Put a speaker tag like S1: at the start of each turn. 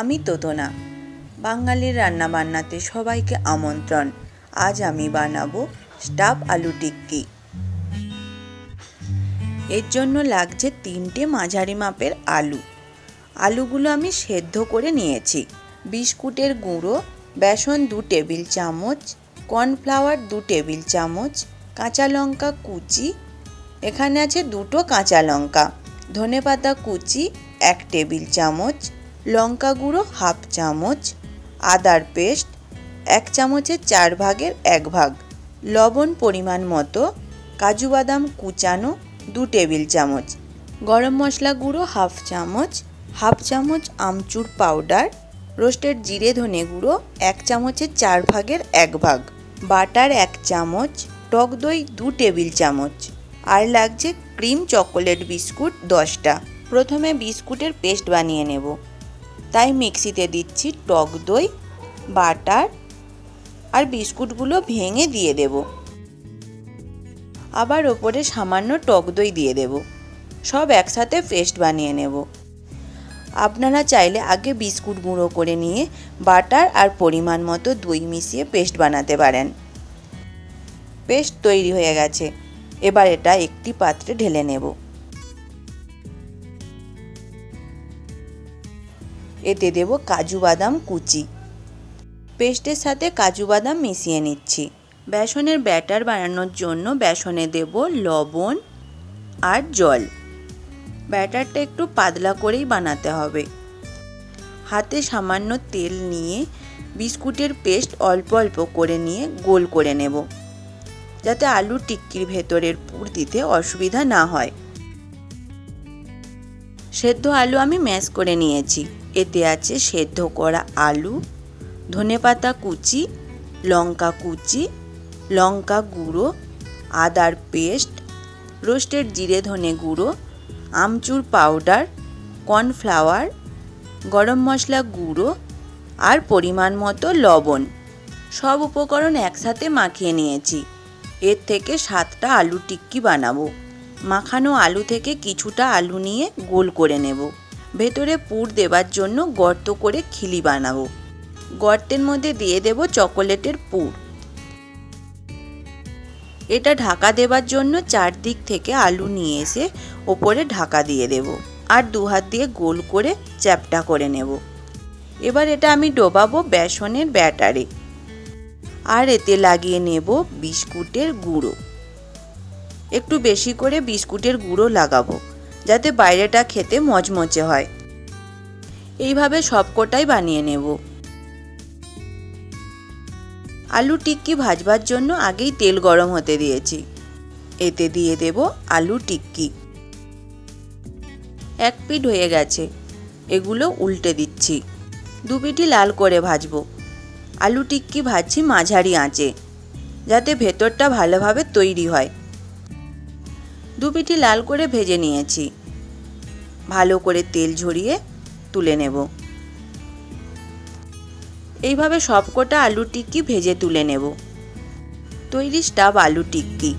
S1: আমি তোতনা। বাঙালির রান্নাবান্নাতে সবাইকে আমন্ত্রণ। আজ আমি বানাবো স্টাফ আলু টিক্কি। এর জন্য লাগছে 3টে মাঝারি মাপের আলু। আলুগুলো আমি সেদ্ধ করে নিয়েছি। বিস্কুটের গুঁড়ো, বেসন 2 টেবিল চামচ, কর্নফ্লাওয়ার 2 টেবিল চামচ, কাঁচা লঙ্কা কুচি, এখানে আছে 2টো কাঁচা লঙ্কা, ধনেপাতা কুচি 1 টেবিল চামচ, লঙ্কা গুঁড়ো 1/2 চামচ, আদার পেস্ট 1 চামচের 4 ভাগের 1 ভাগ, লবণ পরিমাণ মতো, কাজু বাদাম কুচানো 2 টেবিল চামচ, গরম মশলা গুঁড়ো 1/2 চামচ, 1/2 চামচ আমচুর পাউডার, রোস্টেড জিরে ধনে গুঁড়ো 1 চামচের 4 ভাগের 1 ভাগ, বাটার 1 চামচ, টক দই 2 টেবিল চামচ, আর লাগছে ক্রিম চকোলেট বিস্কুট 10টা। প্রথমে বিস্কুটের পেস্ট বানিয়ে নেব, তাই মিক্সিতে দিচ্ছি টক দই, বাটার আর বিস্কুটগুলো ভেঙে দিয়ে দেব। আবার ওপরে সামান্য টক দই দিয়ে দেব। সব একসাথে পেস্ট বানিয়ে নেব। আপনারা চাইলে আগে বিস্কুট গুঁড়ো করে নিয়ে বাটার আর পরিমাণ মতো দই মিশিয়ে পেস্ট বানাতে পারেন। পেস্ট তৈরি হয়ে গেছে। এবার এটা একটি পাত্রে ঢেলে নেব। এতে দেব কাজু বাদাম কুচি। পেস্টের সাথে কাজু বাদাম মিশিয়ে নিচ্ছি। বেসনের ব্যাটার বানানোর জন্য বেসনে দেব লবণ আর জল। ব্যাটারটা একটু পাতলা করেই বানাতে হবে। হাতে সামান্য তেল নিয়ে বিস্কুটের পেস্ট অল্প অল্প করে নিয়ে গোল করে নেব, যাতে আলু টিক্কির ভেতরের পুর দিতে অসুবিধা না হয়। সেদ্ধ আলু আমি ম্যাশ করে নিয়েছি। এতে আছে সেদ্ধ করা আলু, ধনেপাতা কুচি, লঙ্কা কুচি, লঙ্কা গুঁড়ো, আদার পেস্ট, রোস্টেড জিরে ধনে গুঁড়ো, আমচুর পাউডার, কর্নফ্লাওয়ার, গরম মশলা গুঁড়ো আর পরিমাণ মতো লবণ। সব উপকরণ একসাথে মাখিয়ে নিয়েছি। এর থেকে 7টা আলু টিক্কি বানাবো। মাখানো আলু থেকে কিছুটা আলু নিয়ে গোল করে নেব। ভেতরে পুর দেবার জন্য গর্ত করে খিলি বানাবো। গর্তের মধ্যে দিয়ে দেব চকোলেটের পুর। এটা ঢাকা দেবার জন্য চারদিক থেকে আলু নিয়ে এসে ওপরে ঢাকা দিয়ে দেব আর 2 হাত দিয়ে গোল করে চ্যাপ্টা করে নেব। এবার এটা আমি ডোবাবো বেসনের ব্যাটারে আর এতে লাগিয়ে নেব বিস্কুটের গুঁড়ো। একটু বেশি করে বিস্কুটের গুঁড়ো লাগাবো, যাতে বাইরেটা খেতে মচমচে হয়। এইভাবে সবকটাই বানিয়ে নেব। আলু টিক্কি ভাজবার জন্য আগেই তেল গরম হতে দিয়েছি। এতে দিয়ে দেব আলু টিক্কি। 1 পিঠ হয়ে গেছে, এগুলো উল্টে দিচ্ছি। 2 পিঠই লাল করে ভাজবো। আলু টিক্কি ভাজছি মাঝারি আঁচে, যাতে ভেতরটা ভালোভাবে তৈরি হয়। 2 পিঠই লাল করে ভেজে নিয়েছি। ভালো করে তেল ঝরিয়ে তুলে নেব। এইভাবে সবকটা আলু টিক্কি ভেজে তুলে নেব। তৈরি স্টাফ আলু টিক্কি।